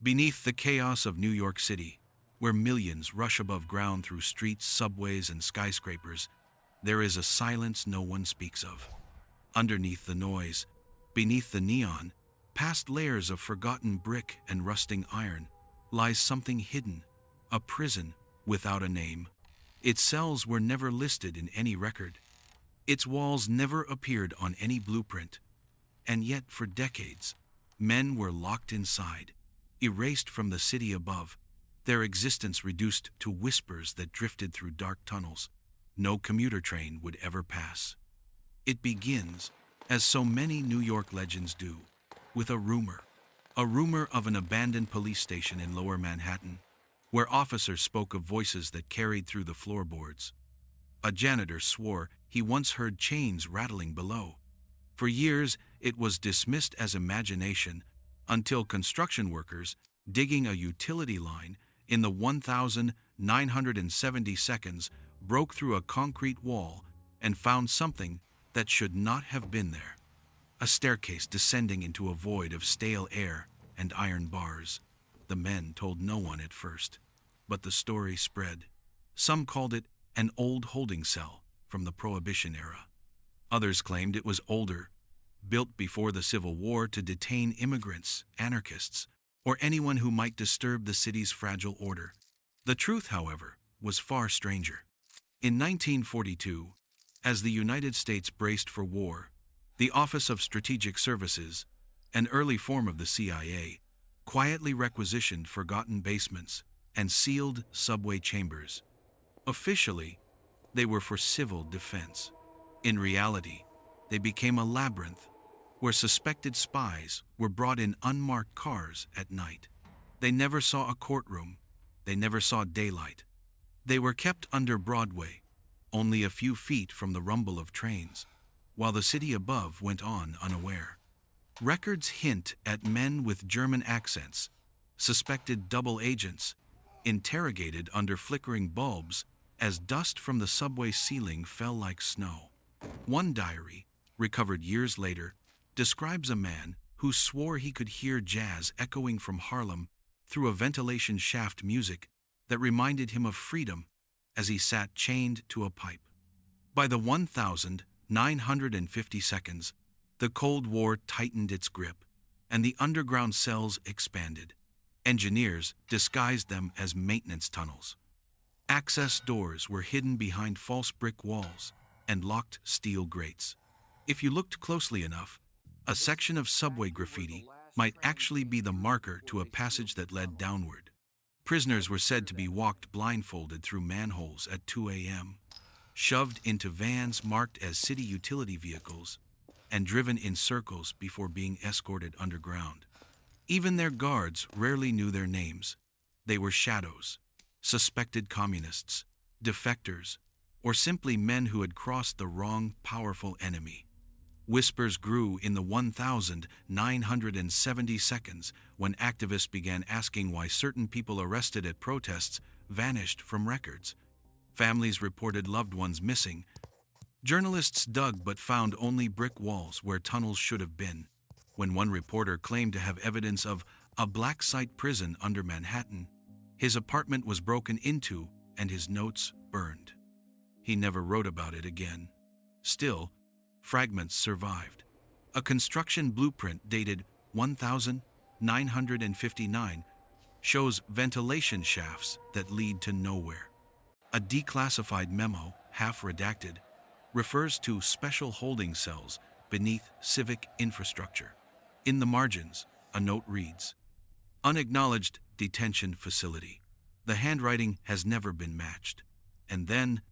Beneath the chaos of New York City, where millions rush above ground through streets, subways, and skyscrapers, there is a silence no one speaks of. Underneath the noise, beneath the neon, past layers of forgotten brick and rusting iron, lies something hidden, a prison without a name. Its cells were never listed in any record. Its walls never appeared on any blueprint. And yet, for decades, men were locked inside, erased from the city above, their existence reduced to whispers that drifted through dark tunnels no commuter train would ever pass. It begins, as so many New York legends do, with a rumor of an abandoned police station in Lower Manhattan, where officers spoke of voices that carried through the floorboards. A janitor swore he once heard chains rattling below. For years, it was dismissed as imagination until construction workers digging a utility line in the 1,970 seconds broke through a concrete wall and found something that should not have been there. A staircase descending into a void of stale air and iron bars. The men told no one at first, but the story spread. Some called it an old holding cell from the Prohibition era. Others claimed it was older, built before the Civil War to detain immigrants, anarchists, or anyone who might disturb the city's fragile order. The truth, however, was far stranger. In 1942, as the United States braced for war, the Office of Strategic Services, an early form of the CIA, quietly requisitioned forgotten basements and sealed subway chambers. Officially, they were for civil defense. In reality, they became a labyrinth where suspected spies were brought in unmarked cars at night. They never saw a courtroom. They never saw daylight. They were kept under Broadway, only a few feet from the rumble of trains, while the city above went on unaware. Records hint at men with German accents, suspected double agents, interrogated under flickering bulbs as dust from the subway ceiling fell like snow. One diary, recovered years later, describes a man who swore he could hear jazz echoing from Harlem through a ventilation shaft, music that reminded him of freedom as he sat chained to a pipe. By the 1,950 seconds, the Cold War tightened its grip, and the underground cells expanded. Engineers disguised them as maintenance tunnels. Access doors were hidden behind false brick walls and locked steel grates. If you looked closely enough, a section of subway graffiti might actually be the marker to a passage that led downward. Prisoners were said to be walked blindfolded through manholes at 2 a.m., shoved into vans marked as city utility vehicles, and driven in circles before being escorted underground. Even their guards rarely knew their names. They were shadows, suspected communists, defectors, or simply men who had crossed the wrong, powerful enemy. Whispers grew in the 1,970 seconds when activists began asking why certain people arrested at protests vanished from records. Families reported loved ones missing. Journalists dug but found only brick walls where tunnels should have been. When one reporter claimed to have evidence of a black site prison under Manhattan, his apartment was broken into and his notes burned. He never wrote about it again. Still, fragments survived. A construction blueprint dated 1959 shows ventilation shafts that lead to nowhere. A declassified memo, half redacted, refers to special holding cells beneath civic infrastructure. In the margins, a note reads, "Unacknowledged detention facility." The handwriting has never been matched. And then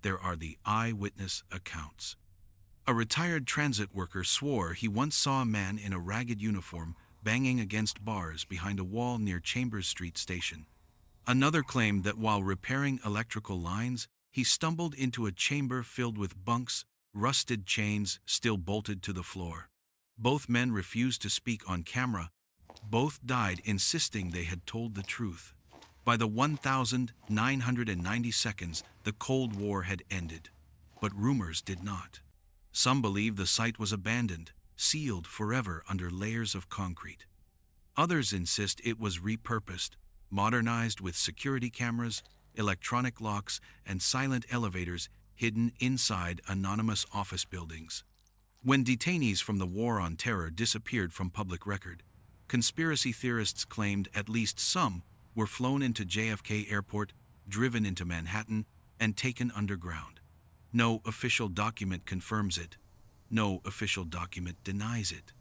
there are the eyewitness accounts. A retired transit worker swore he once saw a man in a ragged uniform banging against bars behind a wall near Chambers Street station. Another claimed that while repairing electrical lines, he stumbled into a chamber filled with bunks, rusted chains still bolted to the floor. Both men refused to speak on camera. Both died insisting they had told the truth. By the 1,990 seconds, the Cold War had ended. But rumors did not. Some believe the site was abandoned, sealed forever under layers of concrete. Others insist it was repurposed, modernized with security cameras, electronic locks, and silent elevators hidden inside anonymous office buildings. When detainees from the War on Terror disappeared from public record, conspiracy theorists claimed at least some were flown into JFK Airport, driven into Manhattan, and taken underground. No official document confirms it. No official document denies it.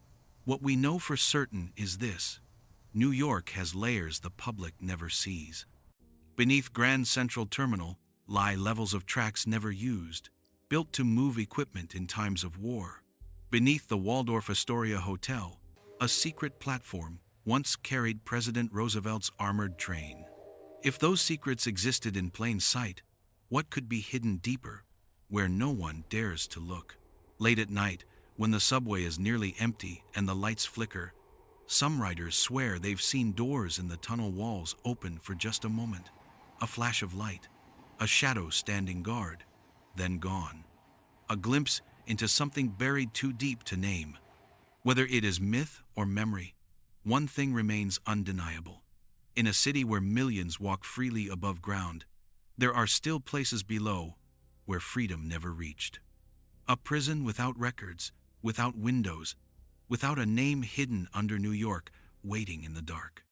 What we know for certain is this: New York has layers the public never sees. Beneath Grand Central Terminal lie levels of tracks never used, built to move equipment in times of war. Beneath the Waldorf Astoria Hotel, a secret platform once carried President Roosevelt's armored train. If those secrets existed in plain sight, what could be hidden deeper, where no one dares to look? Late at night, when the subway is nearly empty and the lights flicker, some riders swear they've seen doors in the tunnel walls open for just a moment. A flash of light, a shadow standing guard, then gone. A glimpse into something buried too deep to name. Whether it is myth or memory, one thing remains undeniable. In a city where millions walk freely above ground, there are still places below where freedom never reached. A prison without records, without windows, without a name hidden under New York, waiting in the dark.